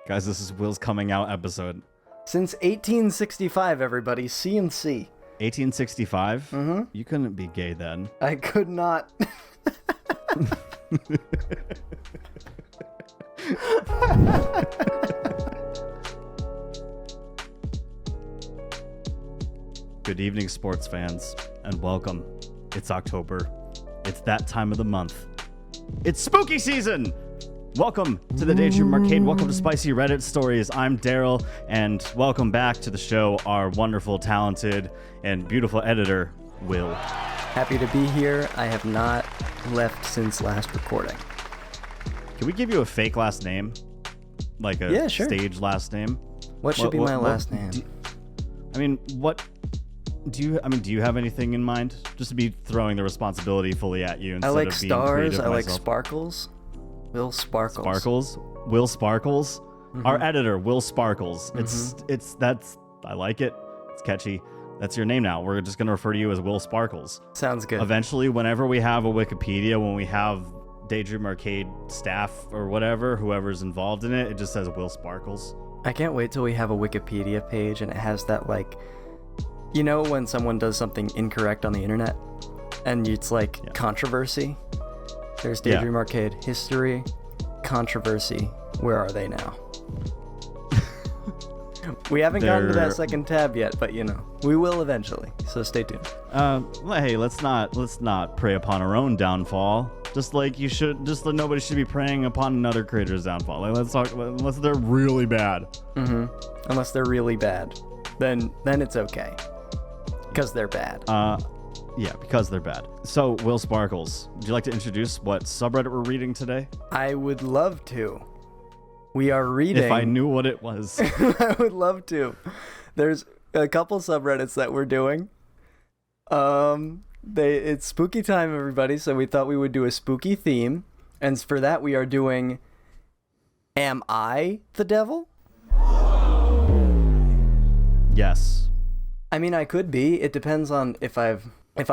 Guys, this is Will's coming out episode. Since 1865, everybody, CNC. 1865? Mm-hmm. You couldn't be gay then. I could not. Good evening, sports fans, and welcome. It's October. It's that time of the month. It's spooky season! Welcome to the Daydream Arcade. Welcome to Spicy Reddit Stories. I'm Darryl, and welcome back to the show, our wonderful, talented, and beautiful editor, Will. Happy to be here. I have not left since last recording. Can we give you a fake last name? Like a stage last name? What should be my last name? Do you have anything in mind? Just to be throwing the responsibility fully at you instead I like of being stars. I like myself. Sparkles. Will Sparkles. Sparkles? Will Sparkles? Mm-hmm. Our editor, Will Sparkles. I like it. It's catchy. That's your name now. We're just going to refer to you as Will Sparkles. Sounds good. Eventually, whenever we have a Wikipedia, when we have Daydream Arcade staff or whatever, whoever's involved in it, it just says Will Sparkles. I can't wait till we have a Wikipedia page and it has that, like, you know when someone does something incorrect on the internet and it's like controversy? There's Daydream Arcade history, controversy. Where are they now? We haven't gotten to that second tab yet, but you know, we will eventually. So stay tuned. Hey, let's not prey upon our own downfall. Just like nobody should be preying upon another creator's downfall. Like, let's talk unless they're really bad. Mm-hmm. Unless they're really bad, then it's okay. Because they're bad. Yeah, because they're bad. So, Will Sparkles, would you like to introduce what subreddit we're reading today? I would love to. We are reading... If I knew what it was. I would love to. There's a couple subreddits that we're doing. It's spooky time, everybody, so we thought we would do a spooky theme. And for that, we are doing... Am I the devil? Yes. I mean, I could be. It depends on if I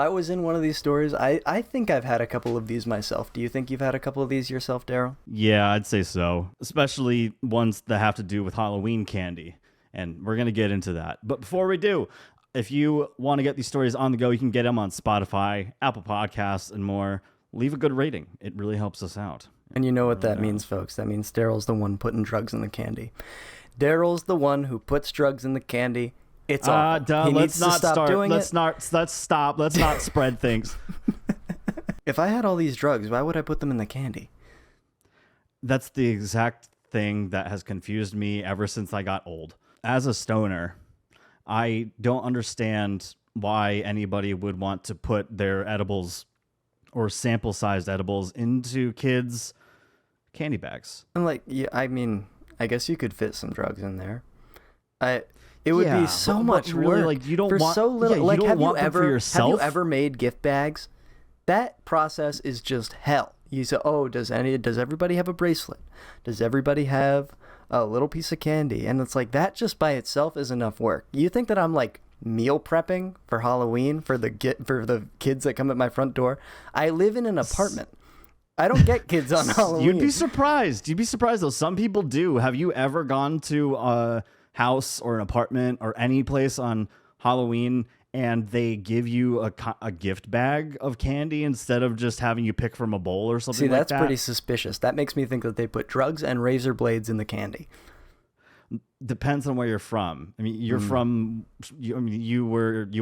was in one of these stories. I think I've had a couple of these myself. Do you think you've had a couple of these yourself, Darryl? Yeah, I'd say so. Especially ones that have to do with Halloween candy. And we're going to get into that. But before we do, if you want to get these stories on the go, you can get them on Spotify, Apple Podcasts, and more. Leave a good rating. It really helps us out. And you know what that means, folks. That means Darryl's the one putting drugs in the candy. Darryl's the one who puts drugs in the candy. It's awful. He needs to stop doing it. Let's stop. Let's not spread things. If I had all these drugs, why would I put them in the candy? That's the exact thing that has confused me ever since I got old. As a stoner, I don't understand why anybody would want to put their edibles or sample-sized edibles into kids' candy bags. I'm like, yeah, I mean, I guess you could fit some drugs in there. It would be so much really, work like, you don't for want, so little. Yeah, like, you don't want them for yourself? Have you ever made gift bags? That process is just hell. You say, oh, does everybody have a bracelet? Does everybody have a little piece of candy? And it's like, that just by itself is enough work. You think that I'm like meal prepping for Halloween for the kids that come at my front door? I live in an apartment. I don't get kids on Halloween. You'd be surprised though. Some people do. Have you ever gone to house or an apartment or any place on Halloween and they give you a gift bag of candy instead of just having you pick from a bowl or something like that? See, that's pretty suspicious. That makes me think that they put drugs and razor blades in the candy. Depends on where you're from. I mean, you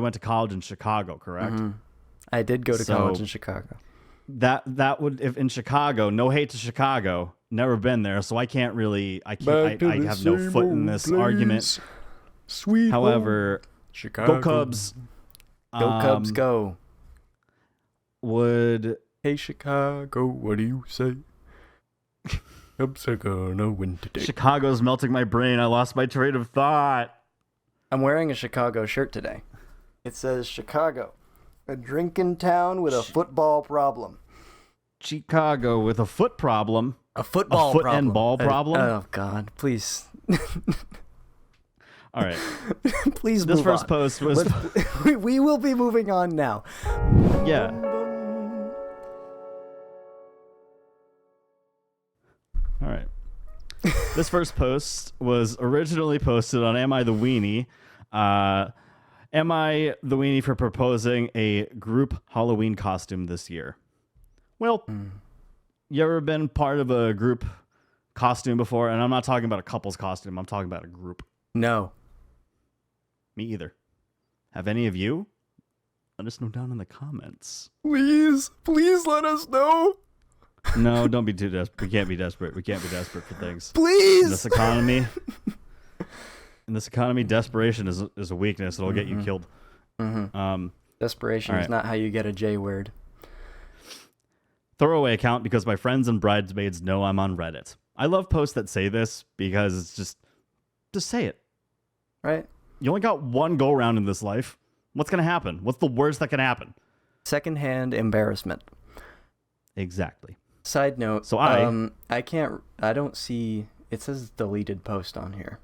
went to college in Chicago, correct? Mm-hmm. I did go to college in Chicago. That would, if in Chicago, no hate to Chicago, never been there, so I have no foot in this argument. Sweet. However, Chicago. Go Cubs. Go Cubs, go. Hey Chicago, what do you say? Cubs are gonna win today. Chicago's melting my brain. I lost my train of thought. I'm wearing a Chicago shirt today. It says Chicago, a drinking town with a football problem. Chicago with a foot problem. A football foot problem. And ball problem. Oh God, please. All right. Please this move first on. Post was... we will be moving on now. Yeah. All right. This first post was originally posted on Am I the Weenie? Am I the weenie for proposing a group Halloween costume this year? Well, you ever been part of a group costume before? And I'm not talking about a couple's costume. I'm talking about a group. No. Me either. Have any of you? Let us know down in the comments. Please let us know. No, don't be too desperate. We can't be desperate. We can't be desperate for things. Please. In this economy, desperation is a weakness. It'll get you killed. Desperation is not how you get a J word. Throwaway account because my friends and bridesmaids know I'm on Reddit. I love posts that say this because it's just say it. Right? You only got one go around in this life. What's going to happen? What's the worst that can happen? Secondhand embarrassment. Exactly. Side note. So I don't see, it says deleted post on here.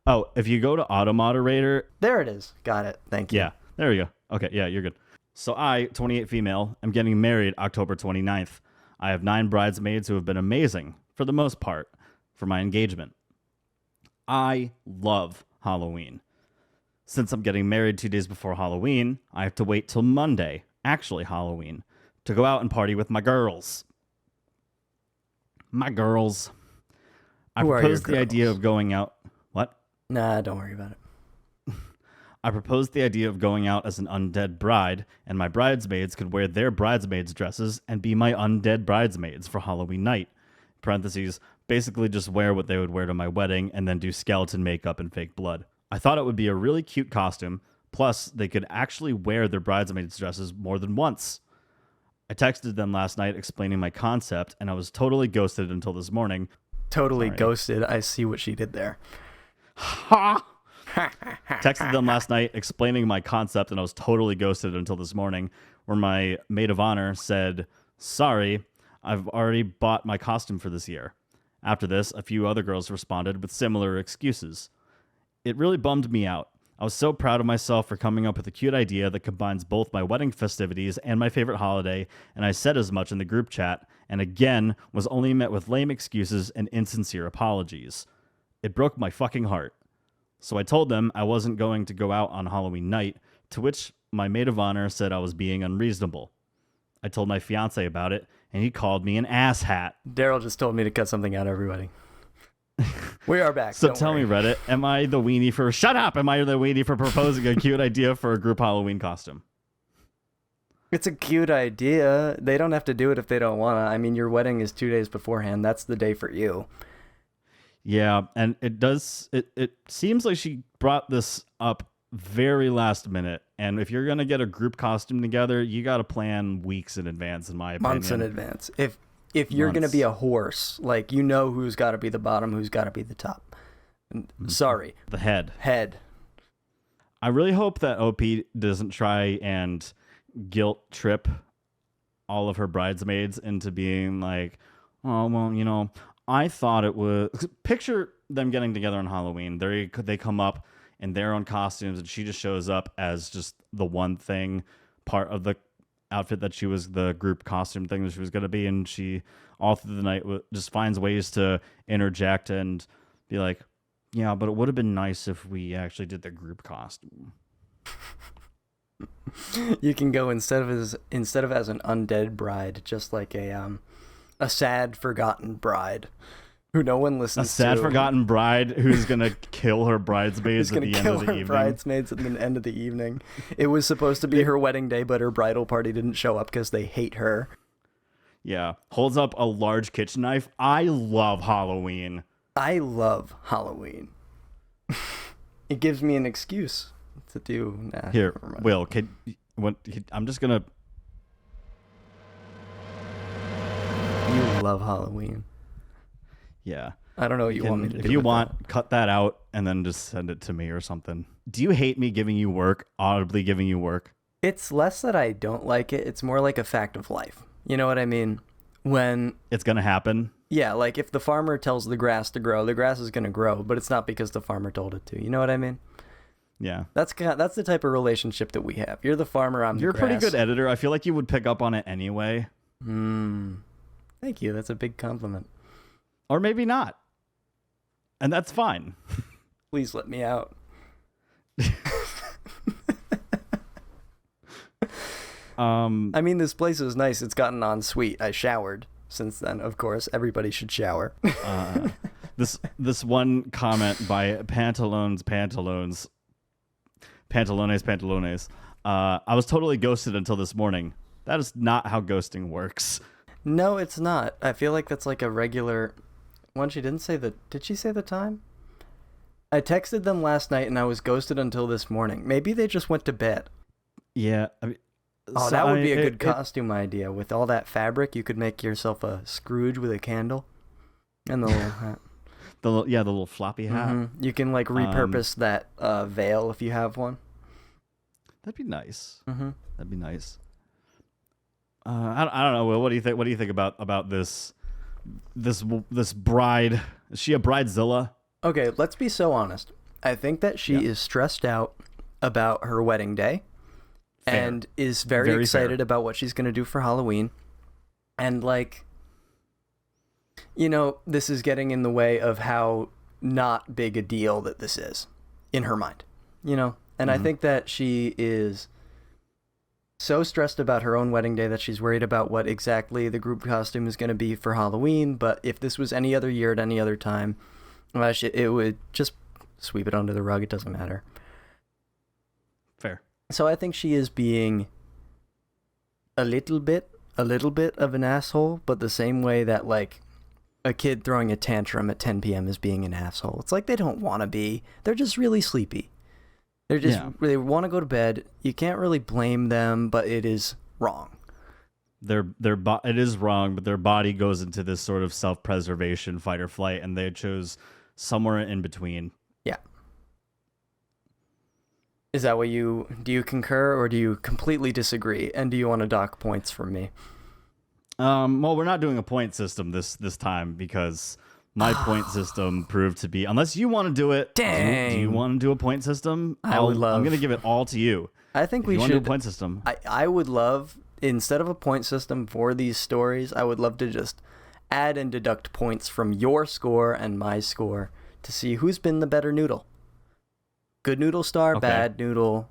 Oh, if you go to auto moderator. There it is. Got it. Thank you. Yeah, there we go. Okay, yeah, you're good. So I, 28 female, am getting married October 29th. I have 9 bridesmaids who have been amazing, for the most part, for my engagement. I love Halloween. Since I'm getting married 2 days before Halloween, I have to wait till Monday, actually Halloween, to go out and party with my girls. My girls. I proposed the idea of going out. What? Nah, don't worry about it. I proposed the idea of going out as an undead bride, and my bridesmaids could wear their bridesmaids' dresses and be my undead bridesmaids for Halloween night. Parentheses, basically just wear what they would wear to my wedding and then do skeleton makeup and fake blood. I thought it would be a really cute costume, plus they could actually wear their bridesmaids' dresses more than once. I texted them last night explaining my concept, and I was totally ghosted until this morning. Totally ghosted. I see what she did there. Ha! Texted them last night explaining my concept, and I was totally ghosted until this morning, where my maid of honor said, "Sorry, I've already bought my costume for this year." After this, a few other girls responded with similar excuses. It really bummed me out. I was so proud of myself for coming up with a cute idea that combines both my wedding festivities and my favorite holiday, and I said as much in the group chat, and again was only met with lame excuses and insincere apologies. It broke my fucking heart. So I told them I wasn't going to go out on Halloween night, to which my maid of honor said I was being unreasonable. I told my fiance about it, and he called me an asshat. Darryl just told me to cut something out, everybody. We are back. So tell me, Reddit, am I the weenie for... Shut up! Am I the weenie for proposing a cute idea for a group Halloween costume? It's a cute idea. They don't have to do it if they don't want to. I mean, your wedding is 2 days beforehand. That's the day for you. Yeah, and it seems like she brought this up very last minute. And if you're going to get a group costume together, you got to plan weeks in advance, in my opinion. Months in advance. If you're going to be a horse, like, you know who's got to be the bottom, who's got to be the top. Sorry. The head. Head. I really hope that OP doesn't try and guilt trip all of her bridesmaids into being like, oh, well, you know, I thought it was... Picture them getting together on Halloween. They come up in their own costumes, and she just shows up as just the one thing, part of the outfit that she was, the group costume thing that she was going to be, and she, all through the night, just finds ways to interject and be like, yeah, but it would have been nice if we actually did the group costume. You can go instead of as an undead bride, just like a sad, forgotten bride who no one listens to. A sad, forgotten bride who's going to kill her bridesmaids at the end of the evening. Bridesmaids at the end of the evening. It was supposed to be her wedding day, but her bridal party didn't show up because they hate her. Yeah. Holds up a large kitchen knife. I love Halloween. I love Halloween. It gives me an excuse to do. Nah, here, Will, I'm just going to... You love Halloween. Yeah. I don't know what you want me to do. If you want, cut that out and then just send it to me or something. Do you hate me giving you work, audibly giving you work? It's less that I don't like it. It's more like a fact of life. You know what I mean? When it's going to happen? Yeah, like if the farmer tells the grass to grow, the grass is going to grow, but it's not because the farmer told it to. You know what I mean? Yeah. That's the type of relationship that we have. You're the farmer, I'm the grass. You're a pretty good editor. I feel like you would pick up on it anyway. Thank you. That's a big compliment. Or maybe not. And that's fine. Please let me out. I mean, this place is nice. It's gotten en suite. I showered since then, of course. Everybody should shower. This one comment by Pantalones. I was totally ghosted until this morning. That is not how ghosting works. No, it's not. I feel like that's like a regular one. She didn't say did she say the time? I texted them last night and I was ghosted until this morning. Maybe they just went to bed. Yeah. I mean, oh, that would be a good costume idea. With all that fabric, you could make yourself a Scrooge with a candle and the little hat. The little floppy hat. Mm-hmm. You can like repurpose that veil if you have one. That'd be nice. Mm-hmm. That'd be nice. I don't know, Will. What do you think? What do you think about this bride? Is she a bridezilla? Okay, let's be so honest. I think that she is stressed out about her wedding day. Fair. And is very excited about what she's going to do for Halloween. And like, you know, this is getting in the way of how not big a deal that this is in her mind, you know? And I think that she is so stressed about her own wedding day that she's worried about what exactly the group costume is going to be for Halloween. But if this was any other year at any other time, it would just sweep it under the rug. It doesn't matter. Fair. So I think she is being a little bit of an asshole, but the same way that like a kid throwing a tantrum at 10 p.m. is being an asshole. It's like they don't want to be. They're just really sleepy. They're just they want to go to bed. You can't really blame them, but it is wrong. It is wrong, but their body goes into this sort of self-preservation, fight or flight, and they chose somewhere in between. Yeah. Is that what do you concur or do you completely disagree? And do you want to dock points from me? Well, we're not doing a point system this time because my point system proved to be, unless you want to do it. Dang. Do you want to do a point system? I'm going to give it all to you. I think we should do a point system. I would love, instead of a point system for these stories, I would love to just add and deduct points from your score and my score to see who's been the better noodle. Good noodle star, okay. Bad noodle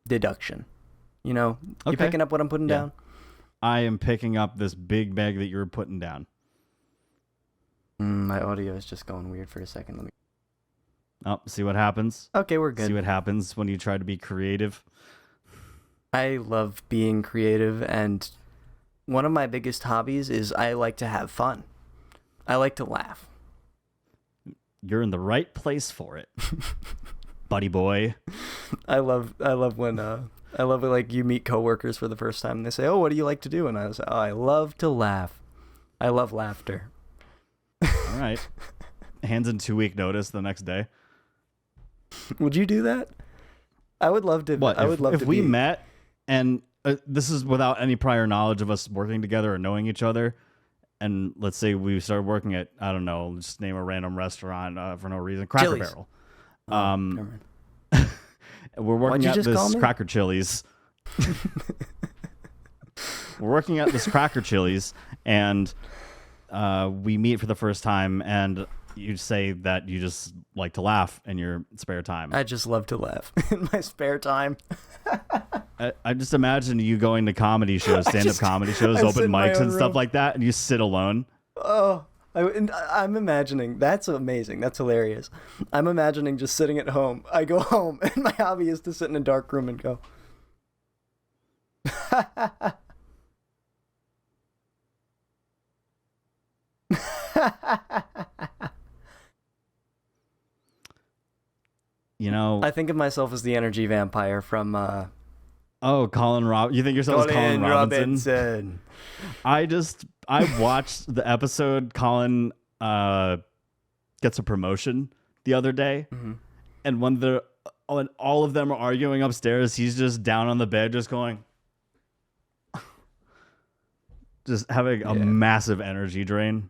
deduction. You know, you picking up what I'm putting down? I am picking up this big bag that you're putting down. My audio is just going weird for a second. Let me. Oh, see what happens? Okay, we're good. See what happens when you try to be creative? I love being creative, and one of my biggest hobbies is I like to have fun. I like to laugh. You're in the right place for it, buddy boy. I love when like you meet coworkers for the first time and they say, "Oh, what do you like to do?" And I say, "Oh, I love to laugh. I love laughter." All right. Hands in 2-week notice the next day. Would you do that? I would love to. What? I would love if to. If we met, and this is without any prior knowledge of us working together or knowing each other, and let's say we started working at, I don't know, just name a random restaurant for no reason, Cracker Chili's. Barrel. We're working at this Cracker Chili's. We're working at this Cracker Chili's, and we meet for the first time, and you say that you just like to laugh in your spare time. I just love to laugh in my spare time. I just imagine you going to comedy shows, stand-up comedy shows, open mics and stuff like that, and you sit alone. Oh, I'm imagining. That's amazing. That's hilarious. I'm imagining just sitting at home. I go home, and my hobby is to sit in a dark room and go. You know, I think of myself as the energy vampire from Colin you think yourself as Colin Robinson? I watched the episode Colin gets a promotion the other day, and when all of them are arguing upstairs, he's just down on the bed just going just having a massive energy drain.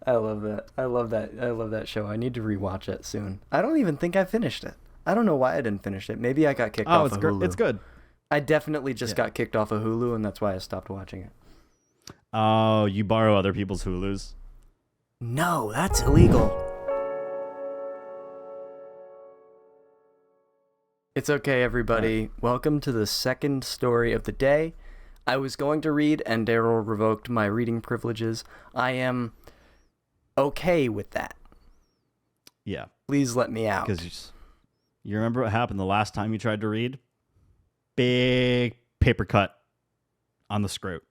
I love that. I love that show. I need to rewatch it soon. I don't even think I finished it. I don't know why I didn't finish it. Maybe I got kicked off of Hulu. It's good. I definitely just got kicked off of Hulu, and that's why I stopped watching it. Oh, you borrow other people's Hulus? No, that's illegal. It's okay, everybody. Welcome to the second story of the day. I was going to read, and Darryl revoked my reading privileges. I am okay with that. Yeah. Please let me out. Because you remember what happened the last time you tried to read? Big paper cut on the script.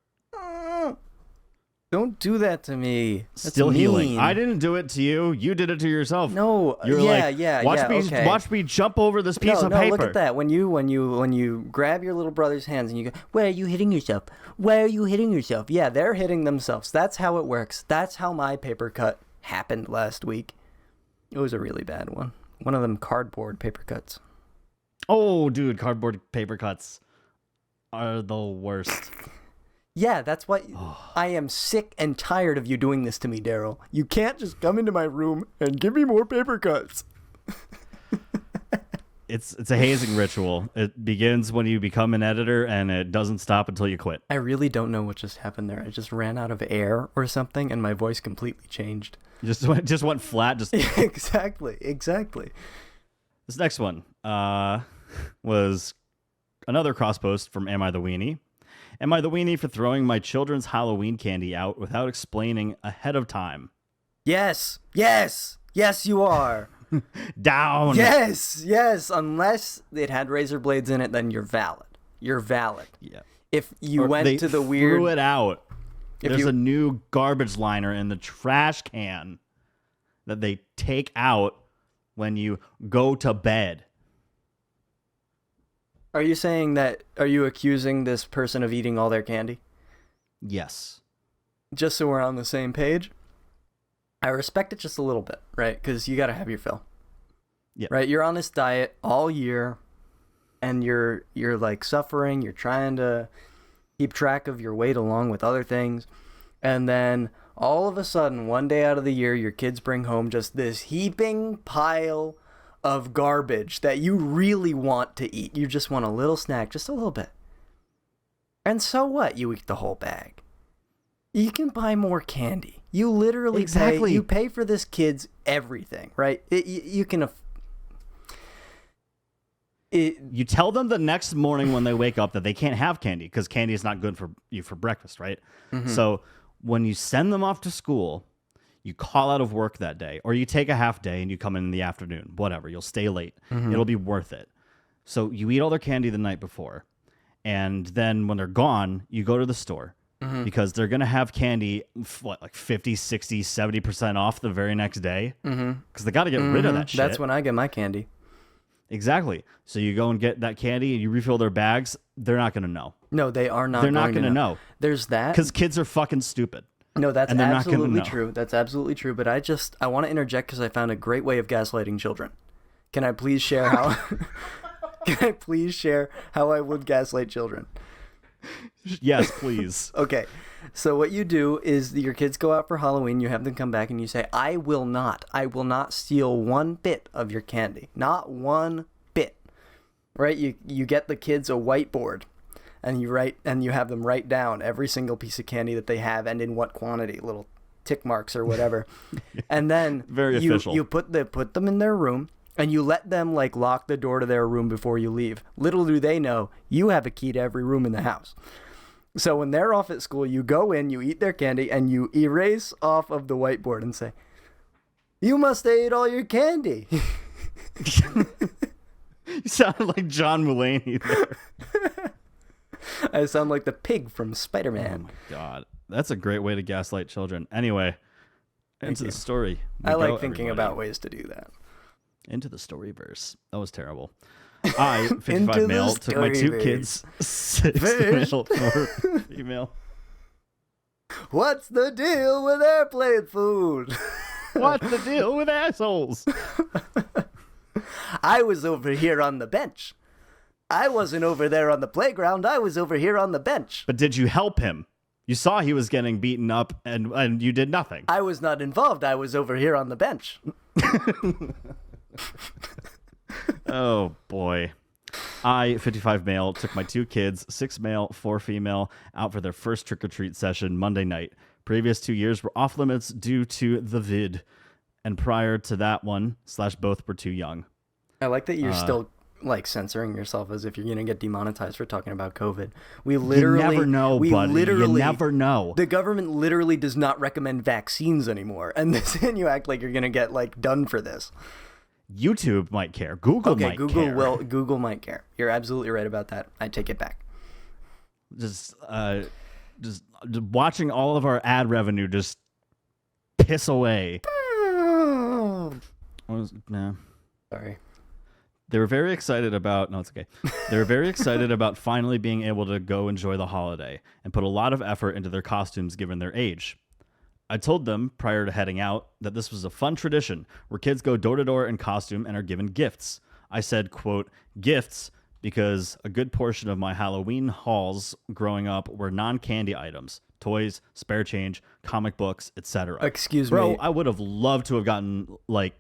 Don't do that to me. That's Still mean. healing. I didn't do it to you. You did it to yourself. No. You're Okay. Watch me jump over this piece of paper. Look at that. When you grab your little brother's hands and you go, "Where are you hitting yourself? Where are you hitting yourself?" Yeah, they're hitting themselves. That's how it works. That's how my paper cut happened last week. It was a really bad one. One of them cardboard paper cuts. Oh, dude, cardboard paper cuts are the worst. Yeah, that's why I am sick and tired of you doing this to me, Darryl. You can't just come into my room and give me more paper cuts. It's a hazing ritual. It begins when you become an editor, and it doesn't stop until you quit. I really don't know what just happened there. I just ran out of air or something, and my voice completely changed. Just went flat. Exactly. This next one was another cross post from Am I the Weenie? Am I the weenie for throwing my children's Halloween candy out without explaining ahead of time? Yes, you are. Down. Yes. Unless it had razor blades in it, then you're valid. Yeah. If you went to the weird... threw it out. There's a new garbage liner in the trash can that they take out when you go to bed. Are you accusing this person of eating all their candy? Yes. Just so we're on the same page, I respect it just a little bit, right? Because you got to have your fill. Yeah. Right? You're on this diet all year, and you're like suffering. You're trying to keep track of your weight along with other things. And then all of a sudden, one day out of the year, your kids bring home just this heaping pile of garbage that you really want to eat. You just want a little snack, just a little bit. And so what? You eat the whole bag. You can buy more candy. You literally pay for this kid's everything, right? You tell them the next morning when they wake up that they can't have candy because candy is not good for you for breakfast, right? Mm-hmm. So when you send them off to school, you call out of work that day, or you take a half day and you come in the afternoon, whatever, you'll stay late. Mm-hmm. It'll be worth it. So you eat all their candy the night before, and then when they're gone, you go to the store mm-hmm. because they're going to have candy, like 50, 60, 70% off the very next day because they got to get rid of that shit. That's when I get my candy. Exactly. So you go and get that candy and you refill their bags. They're not going to know. No, they are not. They're not going to know. There's that. Because kids are fucking stupid. No, that's absolutely true. That's absolutely true. But I want to interject because I found a great way of gaslighting children. Can I please share how? Can I please share how I would gaslight children? Yes, please. Okay. So what you do is your kids go out for Halloween. You have them come back and you say, I will not steal one bit of your candy. Not one bit. Right? You get the kids a whiteboard. And you have them write down every single piece of candy that they have and in what quantity, little tick marks or whatever. And then official. You put them in their room and you let them like lock the door to their room before you leave. Little do they know you have a key to every room in the house. So when they're off at school, you go in, you eat their candy, and you erase off of the whiteboard and say, "You must have ate all your candy." You sound like John Mulaney there. I sound like the pig from Spider-Man. Oh my god. That's a great way to gaslight children. Anyway, into the story. I like thinking about ways to do that. Into the storyverse. That was terrible. I, 55 male, took my two kids, 6 male, 4 female. What's the deal with airplane food? What's the deal with assholes? I was over here on the bench. I wasn't over there on the playground. I was over here on the bench. But did you help him? You saw he was getting beaten up and you did nothing. I was not involved. I was over here on the bench. Oh, boy. I, 55 male, took my 2 kids, 6 male, 4 female, out for their first trick-or-treat session Monday night. Previous 2 years were off limits due to the vid, and prior to that one, / both were too young. I like that you're still like censoring yourself as if you're gonna get demonetized for talking about COVID. We literally you never know, buddy. You never know. The government literally does not recommend vaccines anymore, and then you act like you're gonna get like done for this. YouTube might care. Google might care. Google might care. You're absolutely right about that. I take it back. Just watching all of our ad revenue just piss away. Sorry. They were very excited about... No, it's okay. They were very excited about finally being able to go enjoy the holiday and put a lot of effort into their costumes given their age. I told them prior to heading out that this was a fun tradition where kids go door to door in costume and are given gifts. I said, quote, gifts, because a good portion of my Halloween hauls growing up were non-candy items, toys, spare change, comic books, etc. Excuse me. Bro, I would have loved to have gotten like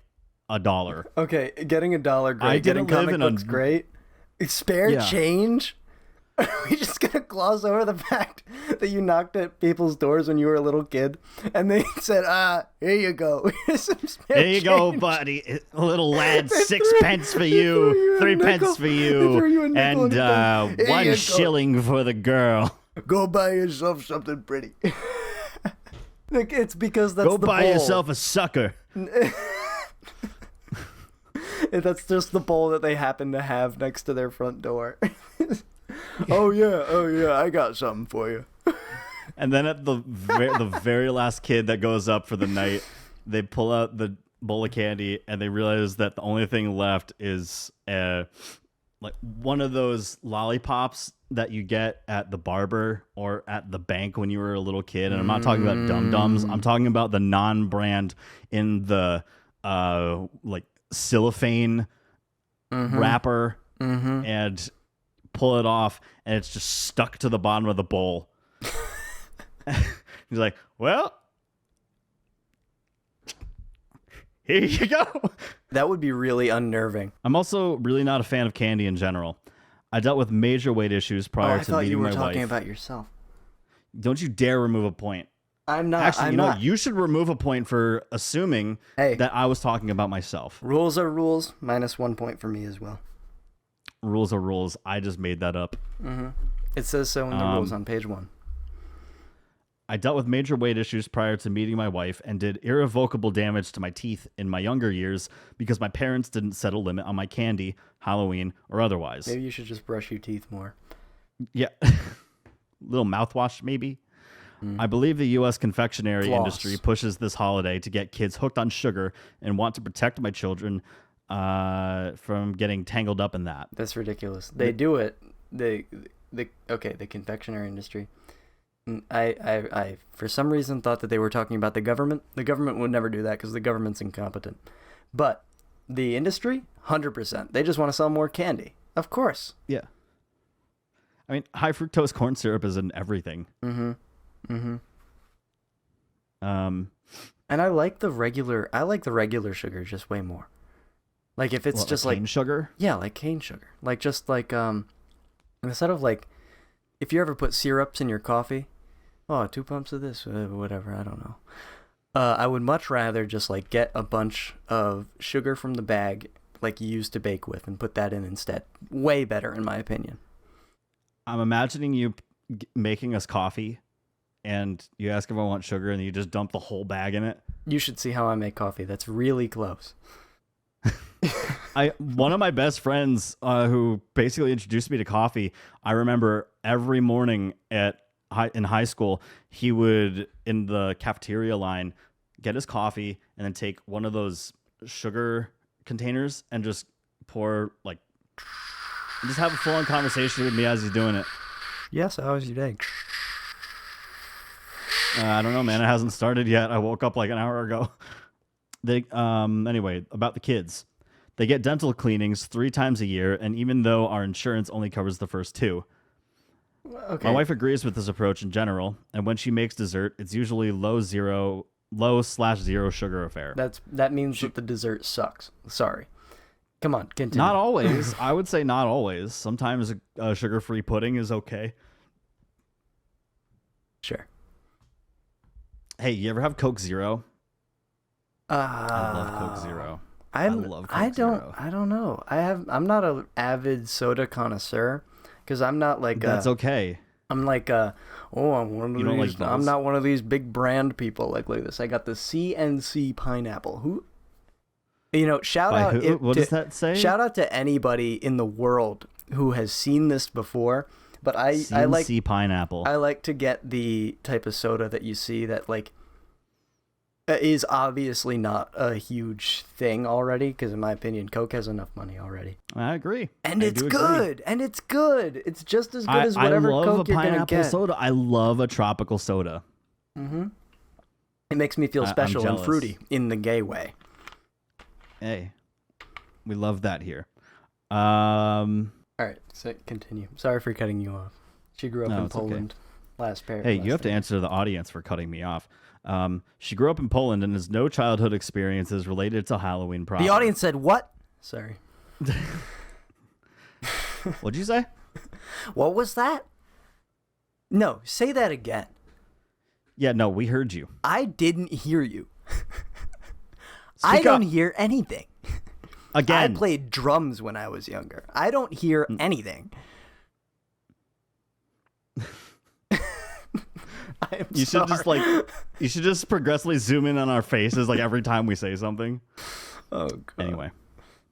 $1. Okay, getting $1, great. Getting comic books, great. Spare change? Are we just gonna gloss over the fact that you knocked at people's doors when you were a little kid and they said, here you go. Here's some spare Here you change. go, buddy. Little lad, 6 pence for you, 3 pence for you, and 1 shilling for the girl. Go buy yourself something pretty. Like, it's because that's Go the buy bowl. yourself a sucker. That's just the bowl that they happen to have next to their front door. Oh yeah, I got something for you. And then at the very last kid that goes up for the night, they pull out the bowl of candy and they realize that the only thing left is like one of those lollipops that you get at the barber or at the bank when you were a little kid. And I'm not talking about Dum Dums. I'm talking about the non-brand in the like cellophane wrapper, and pull it off, and it's just stuck to the bottom of the bowl. He's like, well, here you go. That would be really unnerving. I'm also really not a fan of candy in general. I dealt with major weight issues prior to meeting my wife. I thought you were talking about yourself. Don't you dare remove a point. I'm not. Actually, you know what? You should remove a point for assuming that I was talking about myself. Rules are rules. -1 point for me as well. Rules are rules. I just made that up. It says so in the rules on page 1. I dealt with major weight issues prior to meeting my wife and did irrevocable damage to my teeth in my younger years because my parents didn't set a limit on my candy, Halloween, or otherwise. Maybe you should just brush your teeth more. Yeah. Little mouthwash, maybe. I believe the U.S. confectionery industry pushes this holiday to get kids hooked on sugar and want to protect my children from getting tangled up in that. That's ridiculous. They do it. The confectionery industry. I for some reason thought that they were talking about the government. The government would never do that because the government's incompetent. But the industry, 100%. They just want to sell more candy. Of course. Yeah. I mean, high fructose corn syrup is in everything. And I like the regular sugar just way more. Like if it's just like cane sugar? Yeah, like cane sugar. Like just like instead of like if you ever put syrups in your coffee, 2 pumps of this, whatever, I don't know. I would much rather just like get a bunch of sugar from the bag like you used to bake with and put that in instead. Way better in my opinion. I'm imagining you making us coffee and you ask if I want sugar and you just dump the whole bag in it. You should see how I make coffee. That's really close. One of my best friends who basically introduced me to coffee, I remember every morning in high school, he would, in the cafeteria line, get his coffee and then take one of those sugar containers and just pour, like, just have a full-on conversation with me as he's doing it. Yes, how was your day? I don't know, man. It hasn't started yet. I woke up like an hour ago. Anyway, about the kids. They get dental cleanings 3 times a year, and even though our insurance only covers the first 2. Okay. My wife agrees with this approach in general, and when she makes dessert, it's usually low/0 sugar affair. That means that the dessert sucks. Sorry. Come on, continue. Not always. I would say not always. Sometimes a sugar-free pudding is okay. Sure. Hey, you ever have Coke Zero? I love Coke Zero. I love Coke Zero. I don't know. I'm not an avid soda connoisseur because I'm not like That's okay. I'm like I'm one of these. Like I'm not one of these big brand people like this. I got the CNC pineapple. Who? Shout out. What does that say? Shout out to anybody in the world who has seen this before. But I like CNC pineapple. I like to get the type of soda that you see that like is obviously not a huge thing already, because in my opinion, Coke has enough money already. I agree. And it's good. And it's good. It's just as good as whatever Coke you're going to get. Soda. I love a tropical soda. Mm-hmm. It makes me feel special and fruity in the gay way. Hey, we love that here. All right, so continue. Sorry for cutting you off. She grew up in Poland. Okay. Hey, you have to answer the audience for cutting me off. She grew up in Poland and has no childhood experiences related to Halloween proper. The audience said what? Sorry. What'd you say? What was that? No, say that again. Yeah, no, we heard you. I didn't hear you. I don't hear anything. Again. I played drums when I was younger. I don't hear anything. You should just progressively zoom in on our faces like every time we say something. Oh god. Anyway.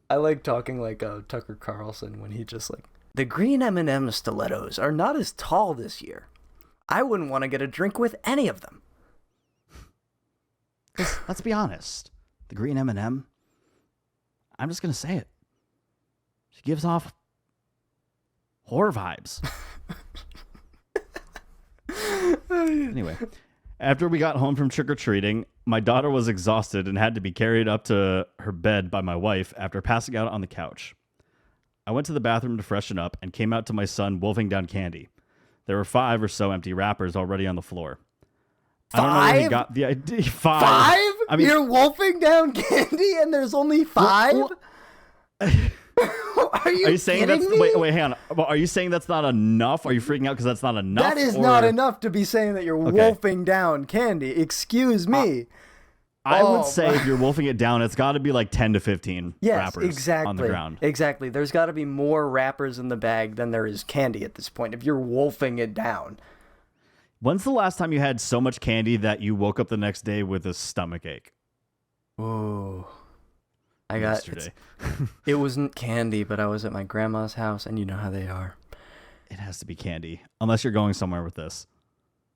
I like talking like Tucker Carlson when he just like, the green M&M stilettos are not as tall this year. I wouldn't want to get a drink with any of them. Let's be honest. The green M&M, I'm just going to say it. She gives off horror vibes. Anyway, after we got home from trick-or-treating, my daughter was exhausted and had to be carried up to her bed by my wife after passing out on the couch. I went to the bathroom to freshen up and came out to my son wolfing down candy. There were 5 or so empty wrappers already on the floor. 5? I don't know where he got the idea. 5? 5? I mean, you're wolfing down candy and there's only 5? Are you saying kidding that's me? wait, hang on. Are you saying that's not enough? Are you freaking out because that's not enough? That is not enough to be saying that you're wolfing down candy. Excuse me. I would say if you're wolfing it down, it's got to be like 10 to 15 wrappers on the ground. Exactly. There's got to be more wrappers in the bag than there is candy at this point if you're wolfing it down. When's the last time you had so much candy that you woke up the next day with a stomach ache? Oh. Yesterday. It wasn't candy, but I was at my grandma's house, and you know how they are. It has to be candy, unless you're going somewhere with this.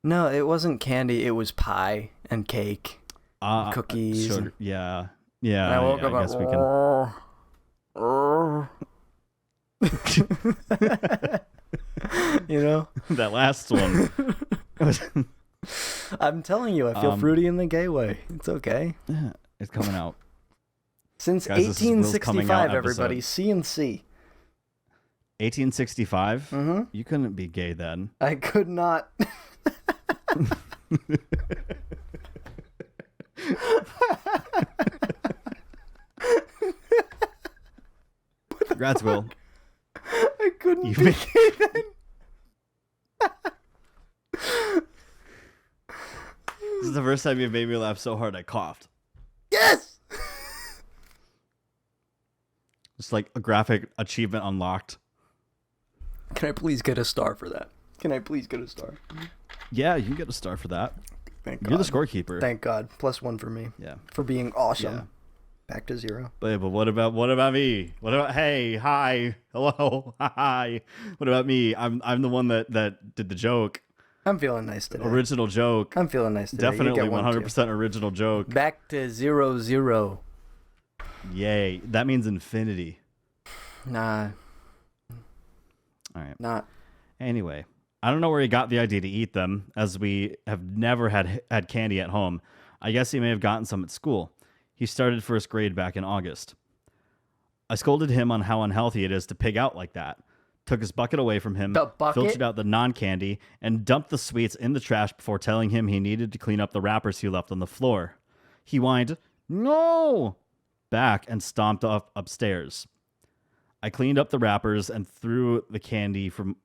No, it wasn't candy. It was pie and cake, and cookies. Sugar. Yeah. And I woke up. I guess we can. You know that last one. I'm telling you, I feel fruity in the gay way. It's okay. Yeah, it's coming out. Since Guys, 1865, everybody, CNC. 1865? Mm-hmm. You couldn't be gay then. I could not. Congrats, Will. I couldn't be gay then. This is the first time you've made me laugh so hard I coughed. Yes! It's like a graphic achievement unlocked. Can I please get a star for that? Can I please get a star? Yeah, you can get a star for that. Thank God. You're the scorekeeper. Thank God. +1 for me. Yeah. For being awesome. Yeah. Back to 0. But what about me? What about hey, hi, hello, hi? What about me? I'm the one that did the joke. I'm feeling nice today. Original joke. I'm feeling nice today. Definitely 100% original joke. Back to 0. Yay. That means infinity. Nah. All right. Not. Anyway, I don't know where he got the idea to eat them, as we have never had candy at home. I guess he may have gotten some at school. He started first grade back in August. I scolded him on how unhealthy it is to pig out like that. Took his bucket away from him, filtered out the non-candy, and dumped the sweets in the trash before telling him he needed to clean up the wrappers he left on the floor. He whined, "No!" back and stomped off upstairs. I cleaned up the wrappers and throughout the candy from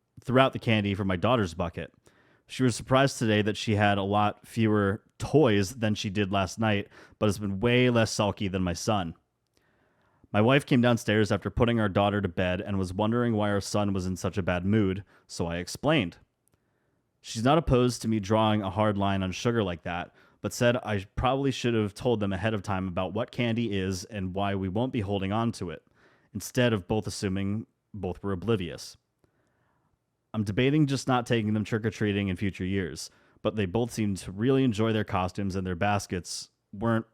my daughter's bucket. She was surprised today that she had a lot fewer toys than she did last night, but has been way less sulky than my son. My wife came downstairs after putting our daughter to bed and was wondering why our son was in such a bad mood, so I explained. She's not opposed to me drawing a hard line on sugar like that, but said I probably should have told them ahead of time about what candy is and why we won't be holding on to it, instead of both assuming both were oblivious. I'm debating just not taking them trick-or-treating in future years, but they both seem to really enjoy their costumes and their baskets weren't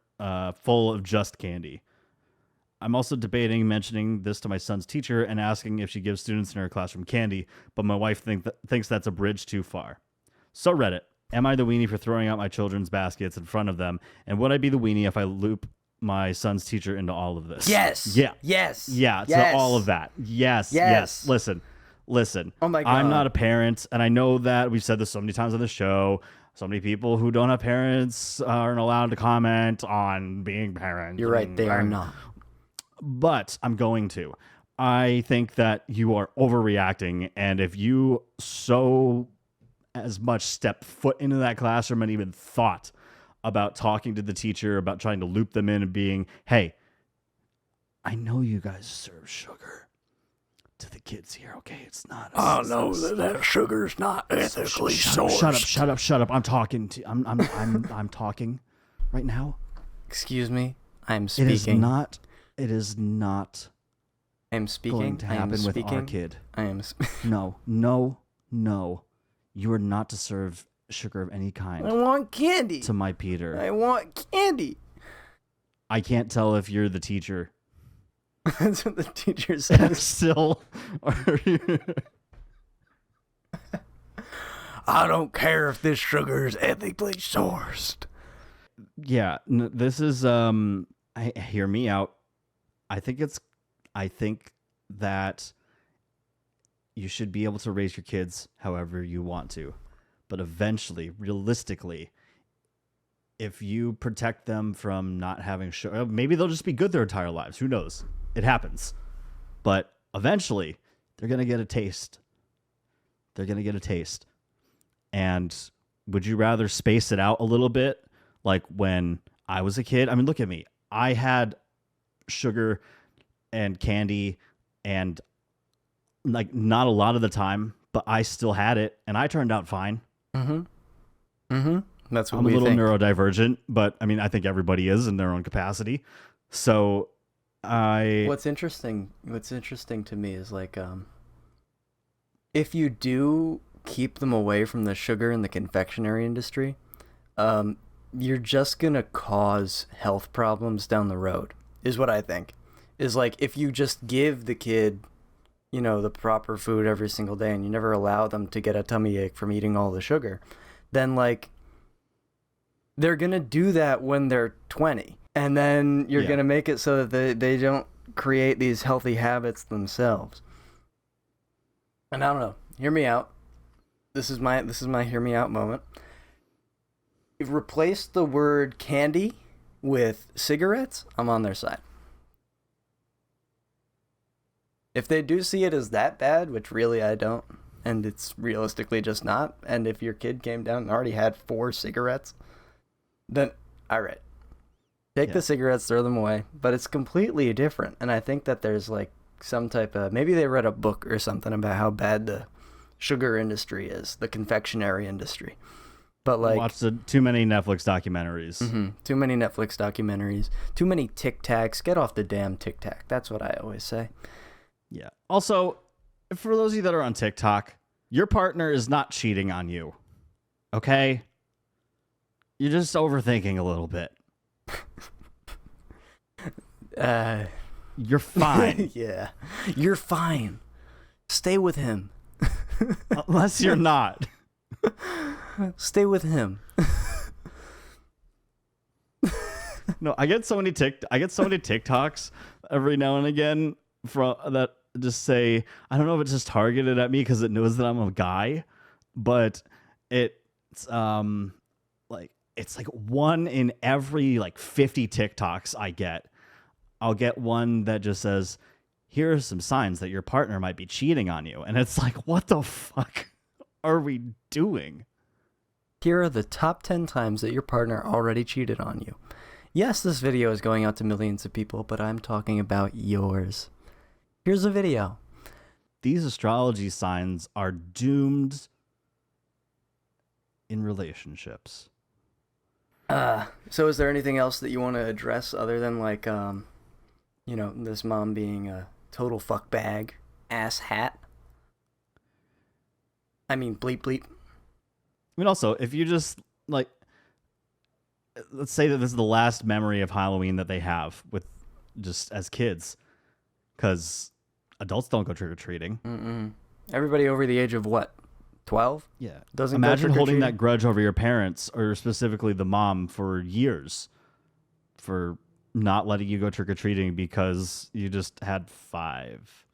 full of just candy. I'm also debating mentioning this to my son's teacher and asking if she gives students in her classroom candy, but my wife thinks that's a bridge too far. So Reddit, am I the weenie for throwing out my children's baskets in front of them, and would I be the weenie if I loop my son's teacher into all of this? Yes. Yeah. Yes. Yeah, yes. to all of that. Yes. Yes. Listen. Oh my God. I'm not a parent, and I know that we've said this so many times on the show. So many people who don't have parents aren't allowed to comment on being parents. You're right, they are not. But I'm going to. I think that you are overreacting, and if you so as much step foot into that classroom and even thought about talking to the teacher, about trying to loop them in and being, hey, I know you guys serve sugar to the kids here, okay? It's not. I know that sugar's not ethically sourced. Shut up. I'm talking to. I'm talking right now. Excuse me. I'm speaking. It is not. I'm speaking. Going to happen with our kid. No. You are not to serve sugar of any kind. I want candy. To my Peter. I want candy. I can't tell if you're the teacher. That's what the teacher says. Still. I don't care if this sugar is ethically sourced. Yeah, this is hear me out. I think that you should be able to raise your kids however you want to. But eventually, realistically, if you protect them from not having sugar, maybe they'll just be good their entire lives. Who knows? It happens. But eventually, they're going to get a taste. And would you rather space it out a little bit? Like when I was a kid? I mean, look at me. I had sugar and candy and like not a lot of the time, but I still had it and I turned out fine. That's what I'm a little neurodivergent, but I mean, I think everybody is in their own capacity. So what's interesting to me is like, if you do keep them away from the sugar and the confectionery industry, you're just going to cause health problems down the road, is what I think. Is like, if you just give the kid, you know, the proper food every single day and you never allow them to get a tummy ache from eating all the sugar, then like, they're going to do that when they're 20. And then you're going to make it so that they don't create these healthy habits themselves. And I don't know. Hear me out. This is my hear me out moment. Replace the word candy with cigarettes, I'm on their side. If they do see it as that bad, which really I don't, and it's realistically just not, and if your kid came down and already had 4 cigarettes, then all right. Take the cigarettes, throw them away. But it's completely different. And I think that there's like some type of, maybe they read a book or something about how bad the sugar industry is, the confectionery industry. But like, watched too many Netflix documentaries. Too many Netflix documentaries. Too many Tic Tacs. Get off the damn Tic Tac. That's what I always say. Yeah. Also, for those of you that are on TikTok, your partner is not cheating on you. Okay? You're just overthinking a little bit. You're fine. Yeah. You're fine. Stay with him. Unless you're not. Stay with him. No, I get so many TikToks every now and again from that just say, I don't know if it's just targeted at me because it knows that I'm a guy, but it's like one in every like 50 TikToks I get. I'll get one that just says, here are some signs that your partner might be cheating on you. And it's like, what the fuck are we doing? Here are the top 10 times that your partner already cheated on you. Yes, this video is going out to millions of people, but I'm talking about yours. Here's a video. These astrology signs are doomed in relationships. So is there anything else that you want to address other than like, this mom being a total fuck bag, ass hat? I mean, bleep bleep. I mean, also, if you just, like, let's say that this is the last memory of Halloween that they have with just as kids, because adults don't go trick-or-treating. Mm-mm. Everybody over the age of what, 12? Yeah. Doesn't Imagine go holding that grudge over your parents, or specifically the mom, for years for not letting you go trick-or-treating because you just had 5.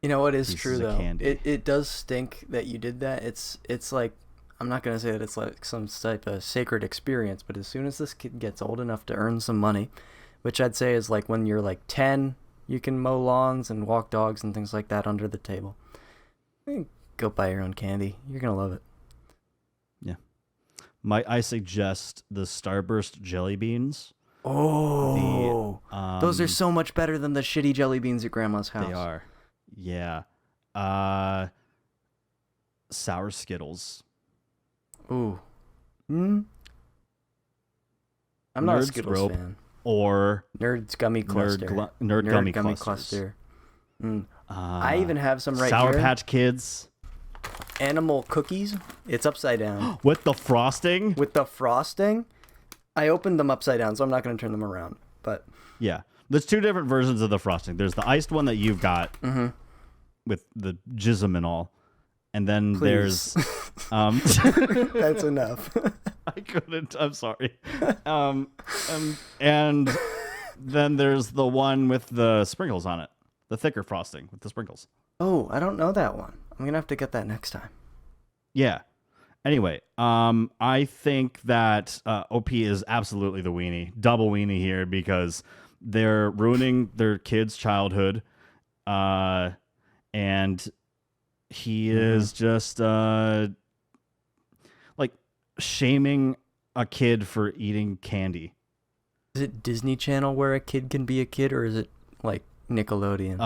You know what is pieces true, of though? candy. It does stink that you did that. It's like, I'm not going to say that it's like some type of sacred experience, but as soon as this kid gets old enough to earn some money, which I'd say is like when you're like 10, you can mow lawns and walk dogs and things like that under the table. Go buy your own candy. You're going to love it. Yeah. Might I suggest the Starburst jelly beans? Oh, those are so much better than the shitty jelly beans at Grandma's house. They are. Yeah. Sour Skittles. Ooh. I'm not a Nerds Skittles Rope fan. Or Nerds Gummy Cluster. Nerd Gummy Clusters. I even have some right Sour here. Patch Kids. Animal cookies. It's upside down. With the frosting? With the frosting? I opened them upside down, so I'm not going to turn them around. But Yeah. There's 2 different versions of the frosting. There's the iced one that you've got with the jism and all. And then Please. there's... that's enough. I couldn't. I'm sorry. And then there's the one with the sprinkles on it. The thicker frosting with the sprinkles. Oh, I don't know that one. I'm going to have to get that next time. Yeah. Anyway, I think that OP is absolutely the weenie. Double weenie here because they're ruining their kid's childhood. And he is just like shaming a kid for eating candy. Is it Disney Channel where a kid can be a kid, or is it like Nickelodeon?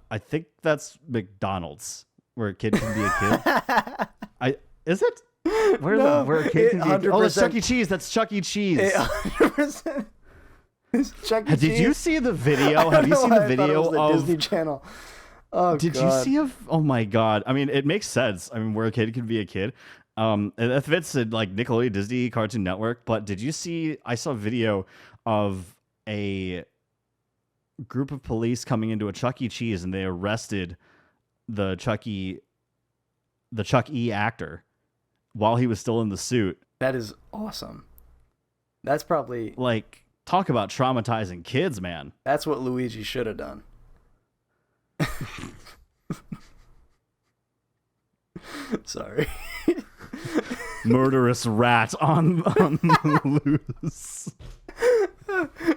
I think that's McDonald's where a kid can be a kid. Is it? Where a kid can be a kid? Oh, that's Chuck E. Cheese. That's Chuck E. Cheese. 100%. It's Chuck E. Cheese. Did you see the video? Have you seen the video of of Disney Channel? Oh, Did God. you see oh my God. I mean, it makes sense. I mean, where a kid can be a kid. It fits in like Nickelodeon, Disney, Cartoon Network. But did you see, I saw a video of a group of police coming into a Chuck E. Cheese and they arrested the Chuck E. actor while he was still in the suit. That is awesome. That's probably... Like, talk about traumatizing kids, man. That's what Luigi should have done. Sorry. Murderous rat on the loose.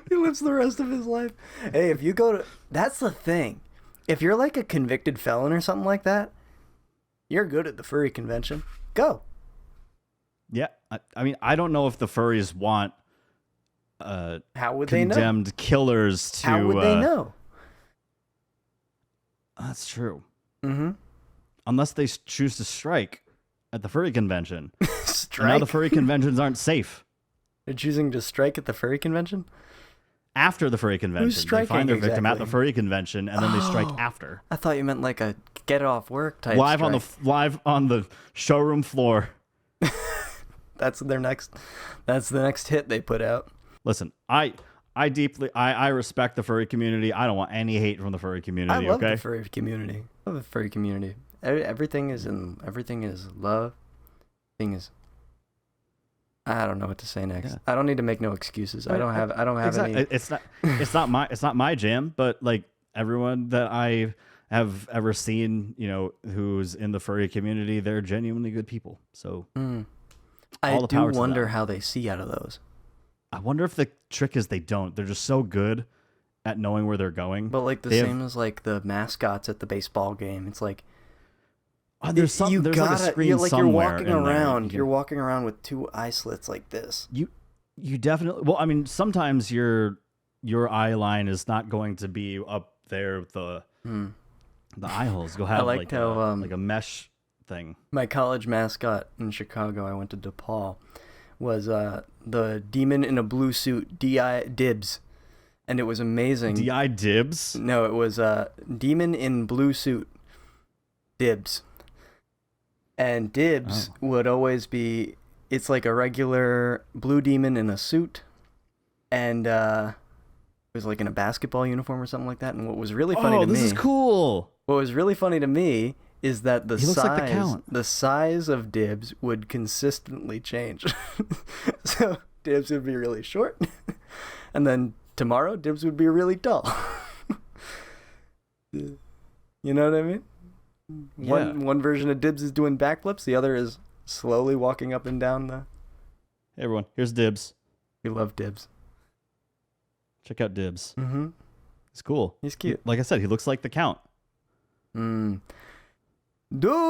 He lives the rest of his life. Hey, if you go to... That's the thing. If you're like a convicted felon or something like that, you're good at the furry convention. Go. Yeah. I mean, I don't know if the furries want How would they know? condemned killers to... How would they know? That's true. Mm-hmm. Unless they choose to strike at the furry convention. Strike? And now the furry conventions aren't safe. They're choosing to strike at the furry convention? After the furry convention. Who's striking They find their victim at the exactly? furry convention, and then they strike after. I thought you meant like a get off work type Live strike. live on the showroom floor. That's the next hit they put out. Listen, I respect the furry community. I don't want any hate from the furry community. I love okay? the furry community. I love the furry community. Everything is love. I don't know what to say next. Yeah. I don't need to make no excuses. I don't have exactly. any. It's not my jam, but like everyone that I have ever seen, who's in the furry community, they're genuinely good people. So I all the do power to wonder them. how they see out of those. I wonder if the trick is they don't. They're just so good at knowing where they're going. But like the They same as like the mascots at the baseball game. It's like there's like a screen you're somewhere walking in there. around. You're walking around with two eye slits like this. You definitely. Well, I mean, sometimes your eye line is not going to be up there. The eye holes. You'll have like a mesh thing. My college mascot in Chicago, I went to DePaul, was the demon in a blue suit, D.I. Dibs. And it was amazing. D.I. Dibs? No, it was demon in blue suit, Dibs. And Dibs would always be, it's like a regular blue demon in a suit. And it was like in a basketball uniform or something like that. And what was really funny to me. Oh, this is cool. What was really funny to me is that He looks like the Count. the size of Dibs would consistently change. So Dibs would be really short, and then tomorrow Dibs would be really tall. You know what I mean? Yeah. One version of Dibs is doing backflips, the other is slowly walking up and down the. Hey everyone, here's Dibs. We love Dibs. Check out Dibs. Mm-hmm. He's cool. He's cute. Like I said, he looks like the Count. Do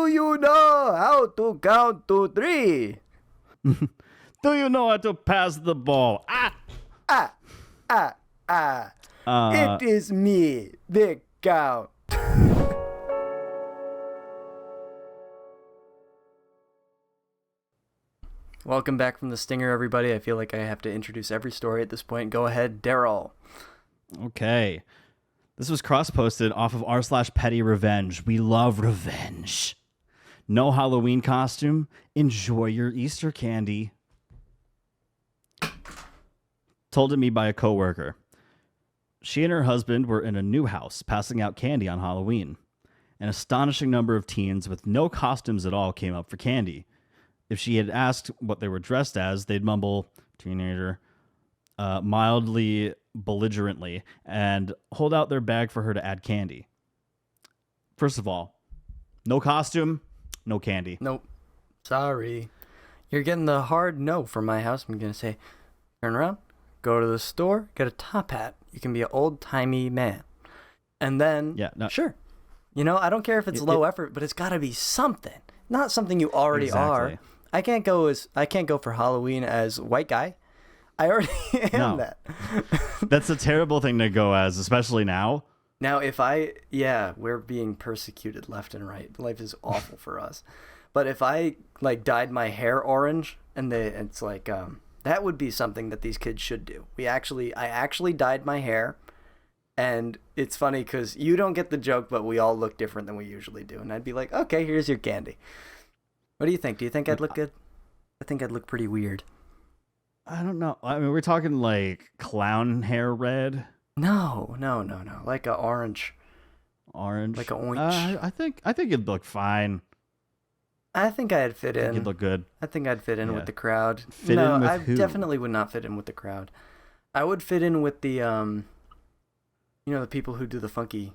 you know how to count to 3? Do you know how to pass the ball? It is me, the Count. Welcome back from the stinger, everybody. I feel like I have to introduce every story at this point. Go ahead, Darryl. Okay. This was cross-posted off of r/petty revenge. We love revenge. No Halloween costume. Enjoy your Easter candy. Told to me by a coworker. She and her husband were in a new house passing out candy on Halloween. An astonishing number of teens with no costumes at all came up for candy. If she had asked what they were dressed as, they'd mumble, teenager, mildly belligerently, and hold out their bag for her to add candy. First of all, no costume, no candy. Nope. Sorry. You're getting the hard no from my house. I'm going to say, turn around, go to the store, get a top hat. You can be an old-timey man. And then, sure. You know, I don't care if it's low effort, but it's got to be something. Not something you already are. I can't go for Halloween as white guy. I already am that. That's a terrible thing to go as, especially now. Now, we're being persecuted left and right. Life is awful for us. But if I like dyed my hair orange, and it's like that would be something that these kids should do. I actually dyed my hair, and it's funny because you don't get the joke, but we all look different than we usually do. And I'd be like, okay, here's your candy. What do you think? Do you think I'd look good? I think I'd look pretty weird. I don't know. I mean, we're talking like clown hair red. No. Like a orange. Orange. Like a orange. I think it'd look fine. I think I'd fit in. You'd look good. I think I'd fit in with the crowd. I definitely would not fit in with the crowd. I would fit in with the the people who do the funky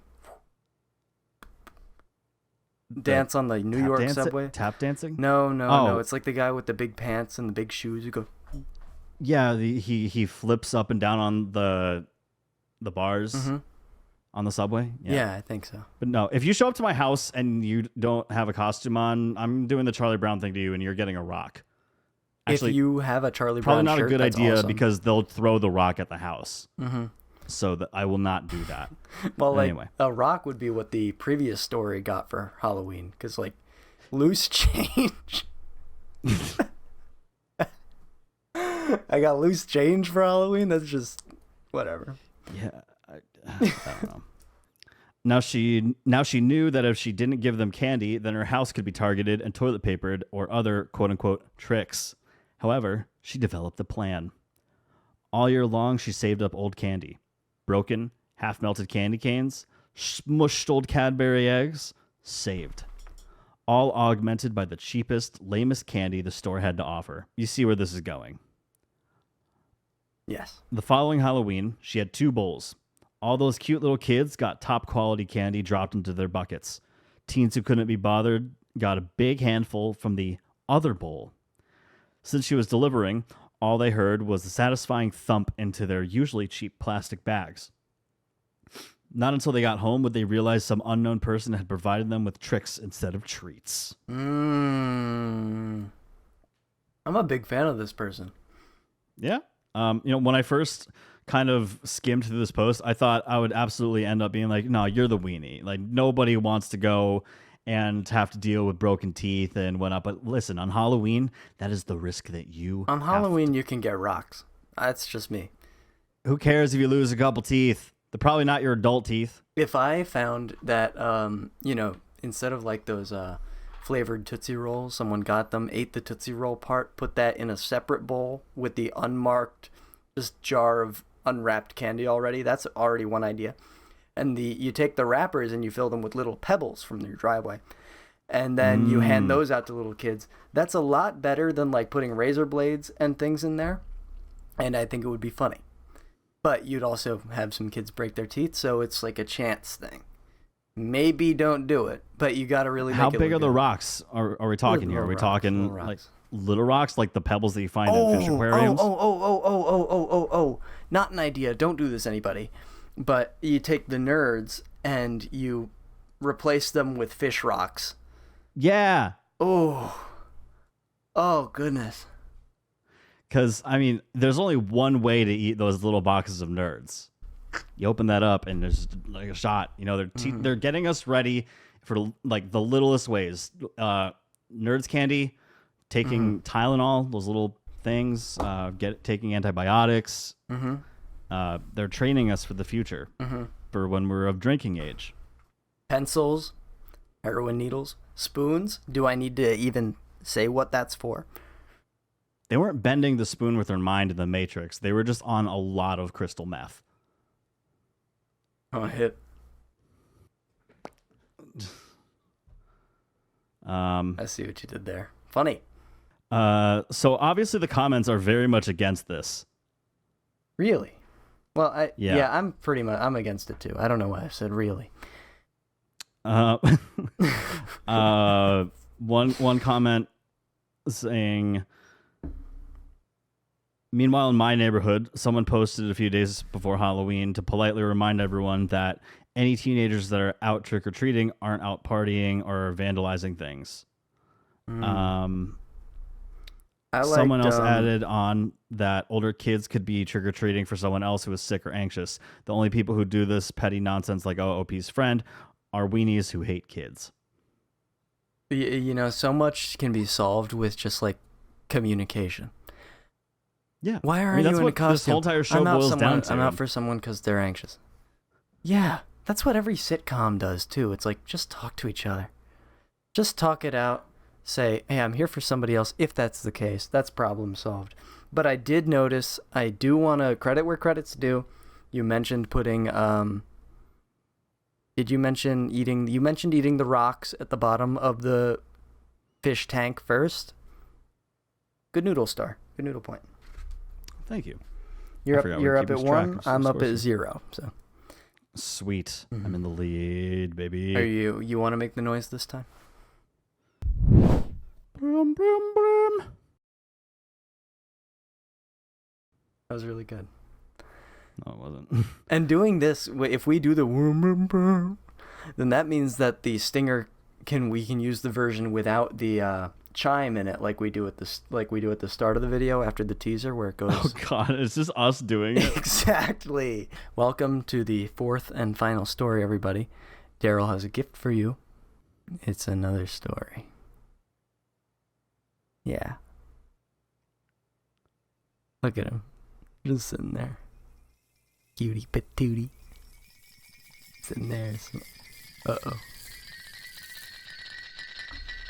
dance on the New York subway. Tap dancing? No. It's like the guy with the big pants and the big shoes who go. Yeah, he flips up and down on the bars on the subway. Yeah, I think so. But no, if you show up to my house and you don't have a costume on, I'm doing the Charlie Brown thing to you, and you're getting a rock. Actually, if you have a Charlie Brown Brown shirt, probably not a good idea awesome. Because they'll throw the rock at the house. Mm-hmm. So that I will not do that. Well, anyway, a rock would be what the previous story got for Halloween, because like loose change. I got loose change for Halloween. That's just whatever. Yeah, I don't know. Now she knew that if she didn't give them candy, then her house could be targeted and toilet papered or other quote unquote tricks. However, she developed a plan. All year long, she saved up old candy. Broken, half-melted candy canes, smushed old Cadbury eggs, saved. All augmented by the cheapest, lamest candy the store had to offer. You see where this is going. Yes. The following Halloween, she had 2 bowls. All those cute little kids got top-quality candy dropped into their buckets. Teens who couldn't be bothered got a big handful from the other bowl. Since she was delivering, all they heard was a satisfying thump into their usually cheap plastic bags. Not until they got home would they realize some unknown person had provided them with tricks instead of treats. I'm a big fan of this person. Yeah. When I first kind of skimmed through this post, I thought I would absolutely end up being like, no, you're the weenie. Like, nobody wants to go and have to deal with broken teeth and whatnot. But listen, on Halloween, that is the risk that you On Halloween, you can get rocks. That's just me. Who cares if you lose a couple teeth? They're probably not your adult teeth. If I found that, instead of like those flavored Tootsie Rolls, someone got them, ate the Tootsie Roll part, put that in a separate bowl with the unmarked just jar of unwrapped candy already, that's already one idea. And you take the wrappers and you fill them with little pebbles from your driveway. And then you hand those out to little kids. That's a lot better than like putting razor blades and things in there. And I think it would be funny. But you'd also have some kids break their teeth, so it's like a chance thing. Maybe don't do it, but you got to really make it How look big are the good. rocks are we talking here? Are we talking Little rocks. like little rocks, like the pebbles that you find in fish aquariums? Not an idea. Don't do this, anybody. But you take the nerds and you replace them with fish rocks. Yeah. Oh, goodness. Because, I mean, there's only one way to eat those little boxes of nerds. You open that up and there's like a shot. They're getting us ready for like the littlest ways. Nerds candy, taking Tylenol, those little things, taking antibiotics. They're training us for the future, for when we're of drinking age. Pencils, heroin needles, spoons. Do I need to even say what that's for? They weren't bending the spoon with their mind in the Matrix. They were just on a lot of crystal meth. Oh, hit. I see what you did there. Funny. So obviously the comments are very much against this. Really? Well, Yeah. I'm against it too. I don't know why I said really. One comment saying, meanwhile, in my neighborhood, someone posted a few days before Halloween to politely remind everyone that any teenagers that are out trick-or-treating aren't out partying or vandalizing things. Someone else added on that older kids could be trick-or-treating for someone else who is sick or anxious. The only people who do this petty nonsense like OOP's friend are weenies who hate kids. So much can be solved with just like communication. Yeah. Why aren't you in a costume? This whole entire show boils down to. I'm out for someone because they're anxious. Yeah, that's what every sitcom does too. It's like, just talk to each other. Just talk it out. Say, hey, I'm here for somebody else. If that's the case, that's problem solved. But I did notice, I do want to credit where credit's due. You mentioned putting, did you mention you mentioned eating the rocks at the bottom of the fish tank first? Good noodle star. Good noodle point. Thank you. You're up at 1. I'm up at 0. So sweet. I'm in the lead, baby. Are you want to make the noise this time? Brum, brum, brum. That was really good. No, it wasn't. And doing this, if we do the then that means that the stinger we can use the version without the chime in it, like we do at the start of the video after the teaser where it goes. Oh God, it's just us doing it. Exactly. Welcome to the fourth and final story, everybody. Darryl has a gift for you. It's another story. Yeah. Look at him. Just sitting there. Cutie patootie. Sitting there. Uh-oh.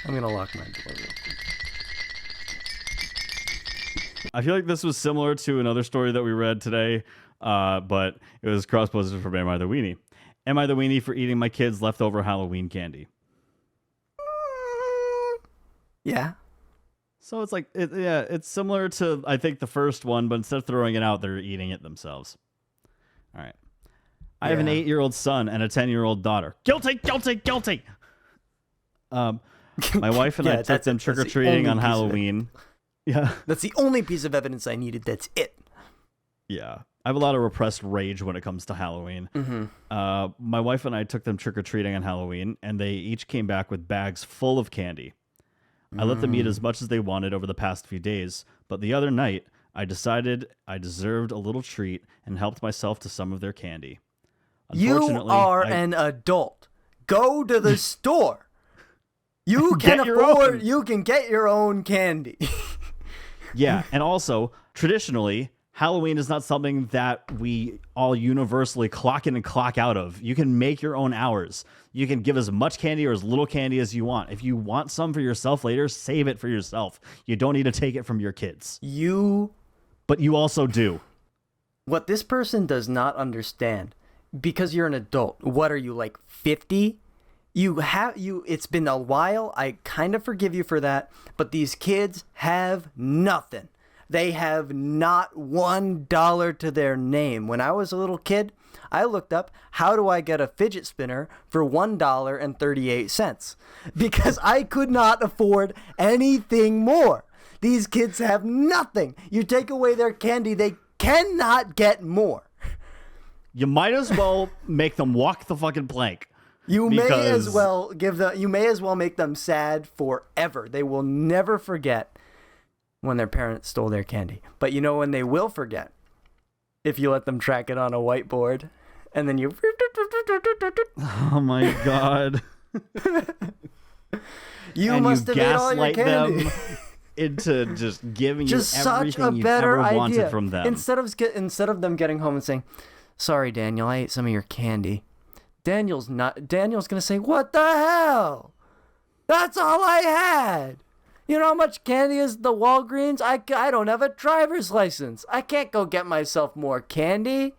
I'm going to lock my door real quick. I feel like this was similar to another story that we read today, but it was cross-posted from Am I the Weenie? Am I the weenie for eating my kids' leftover Halloween candy? Yeah. So it's like, it's similar to, I think, the first one, but instead of throwing it out, they're eating it themselves. All right. I have an 8-year-old son and a 10-year-old daughter. Guilty, guilty, guilty. My wife and I took them trick-or-treating on Halloween. Yeah. That's the only piece of evidence I needed. That's it. Yeah. I have a lot of repressed rage when it comes to Halloween. My wife and I took them trick-or-treating on Halloween, and they each came back with bags full of candy. I let them eat as much as they wanted over the past few days, but the other night, I decided I deserved a little treat and helped myself to some of their candy. You are an adult. Go to the store. You can afford, you can get your own candy. Yeah, and also, traditionally, Halloween is not something that we all universally clock in and clock out of. You can make your own hours. You can give as much candy or as little candy as you want. If you want some for yourself later, save it for yourself. You don't need to take it from your kids. But you also do. What this person does not understand, because you're an adult, what are you, like 50? It's been a while. I kind of forgive you for that, but these kids have nothing. They have not $1 to their name. When I was a little kid, I looked up, how do I get a fidget spinner for $1.38? Because I could not afford anything more. These kids have nothing. You take away their candy, they cannot get more. You might as well make them walk the fucking plank. You may as well make them sad forever. They will never forget when their parents stole their candy. But you know when they will forget? If you let them track it on a whiteboard and then you... Oh my God. You must have ate all your candy. Them into just giving just you such everything a you've better ever wanted idea. from them. Instead of them getting home and saying, "Sorry, Daniel, I ate some of your candy." Daniel's gonna say, "What the hell? That's all I had. You know how much candy is at the Walgreens? I don't have a driver's license. I can't go get myself more candy."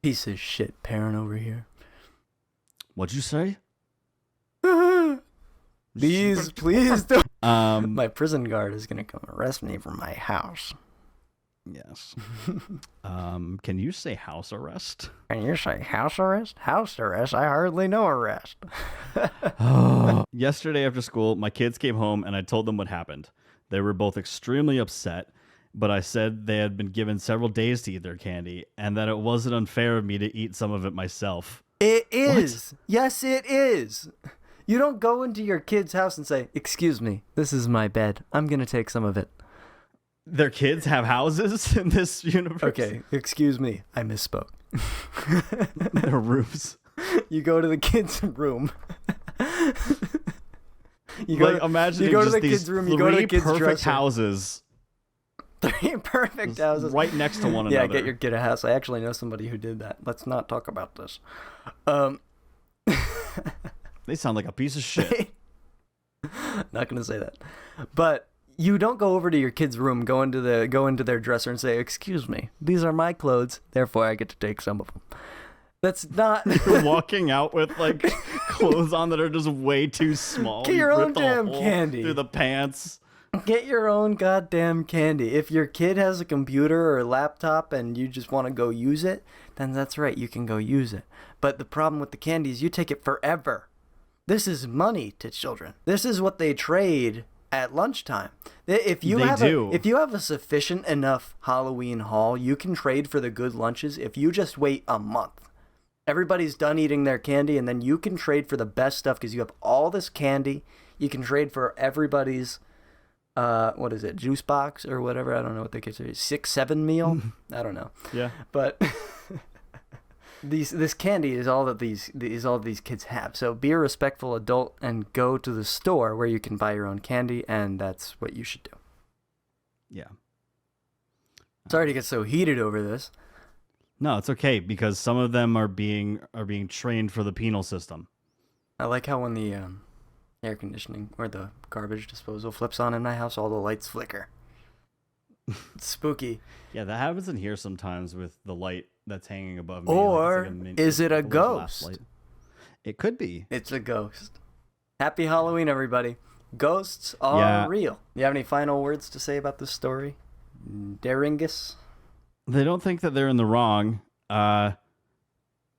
Piece of shit parent over here. What'd you say? Please don't. Um, My prison guard is gonna come arrest me from my house. Yes. Can you say house arrest? Can you say house arrest? House arrest? I hardly know arrest. Yesterday after school, my kids came home and I told them what happened. They were both extremely upset, but I said they had been given several days to eat their candy and that it wasn't unfair of me to eat some of it myself. It is. What? Yes, it is. You don't go into your kid's house and say, "Excuse me, this is my bed. I'm going to take some of it." Their kids have houses in this universe? Okay, excuse me. I misspoke. Their roofs. You go to the kid's room. Imagine you go to the kid's room, you go to the kid's perfect houses. 3 perfect houses. Right next to one another. Yeah, get your kid a house. I actually know somebody who did that. Let's not talk about this. They sound like a piece of shit. Not going to say that. But you don't go over to your kid's room, go into their dresser and say, "Excuse me, these are my clothes, therefore I get to take some of them." That's not... You're walking out with like clothes on that are just way too small. Get your own damn candy. Through the pants. Get your own goddamn candy. If your kid has a computer or a laptop and you just want to go use it, then that's right, you can go use it. But the problem with the candy is you take it forever. This is money to children. This is what they trade at lunchtime. If you have a sufficient enough Halloween haul, you can trade for the good lunches if you just wait a month. Everybody's done eating their candy, and then you can trade for the best stuff because you have all this candy. You can trade for everybody's, what is it, juice box or whatever. I don't know what they consider 6-7 meal. I don't know. Yeah. But this candy is all that these kids have. So be a respectful adult and go to the store where you can buy your own candy, and that's what you should do. Yeah. Sorry to get so heated over this. No, it's okay because some of them are being trained for the penal system. I like how when the air conditioning or the garbage disposal flips on in my house, all the lights flicker. It's spooky. Yeah, that happens in here sometimes with the light that's hanging above me. Or is it a ghost? It could be. It's a ghost. Happy Halloween, everybody. Ghosts are real. You have any final words to say about this story? Daringus? They don't think that they're in the wrong.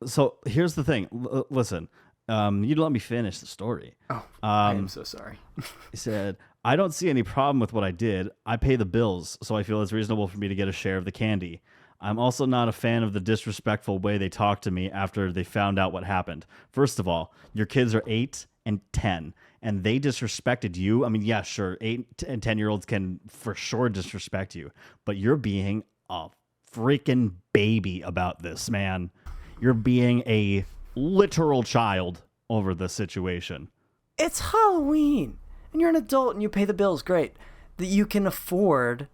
So here's the thing. Listen, you let me finish the story. Oh, I am so sorry. He said, I don't see any problem with what I did. I pay the bills, so I feel it's reasonable for me to get a share of the candy. I'm also not a fan of the disrespectful way they talked to me after they found out what happened. First of all, your kids are 8 and 10, and they disrespected you. I mean, yeah, sure, 8 and 10-year-olds can for sure disrespect you, but you're being a freaking baby about this, man. You're being a literal child over this situation. It's Halloween, and you're an adult and you pay the bills. Great. That you can afford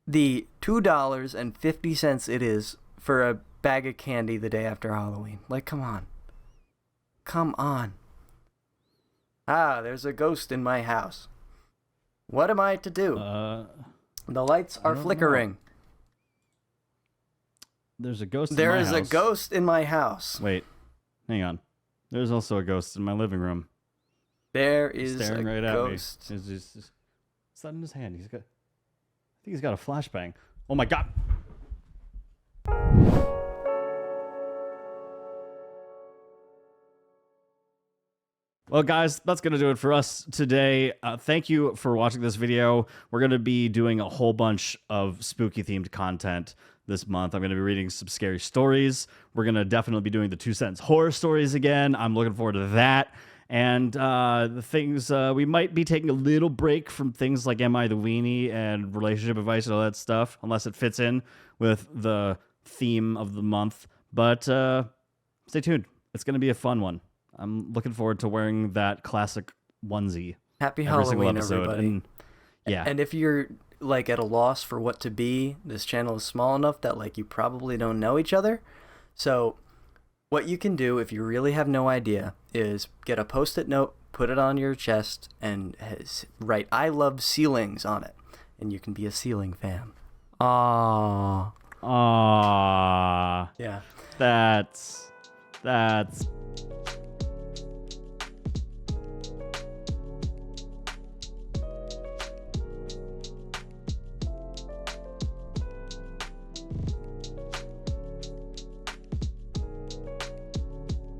the $2.50 it is for a bag of candy the day after Halloween. Like, come on. Come on. Ah, there's a ghost in my house. What am I to do? The lights are flickering. Know. There's a ghost There in my house. is a ghost in my house. Wait, hang on. There's also a ghost in my living room. There is staring a right ghost. at me. It's that in his hand. I think he's got a flashbang. Oh my god. Well, guys, that's going to do it for us today. Thank you for watching this video. We're going to be doing a whole bunch of spooky-themed content this month. I'm going to be reading some scary stories. We're going to definitely be doing the 2 Cents horror stories again. I'm looking forward to that. And the things, we might be taking a little break from things like Am I the Weenie and relationship advice and all that stuff, unless it fits in with the theme of the month. But stay tuned. It's going to be a fun one. I'm looking forward to wearing that classic onesie. Happy every single Halloween, episode. everybody. And, yeah. And if you're like at a loss for what to be, this channel is small enough that like you probably don't know each other. So what you can do if you really have no idea is get a Post-it note, put it on your chest, and write "I love ceilings" on it, and you can be a ceiling fan. Aww. Yeah. That's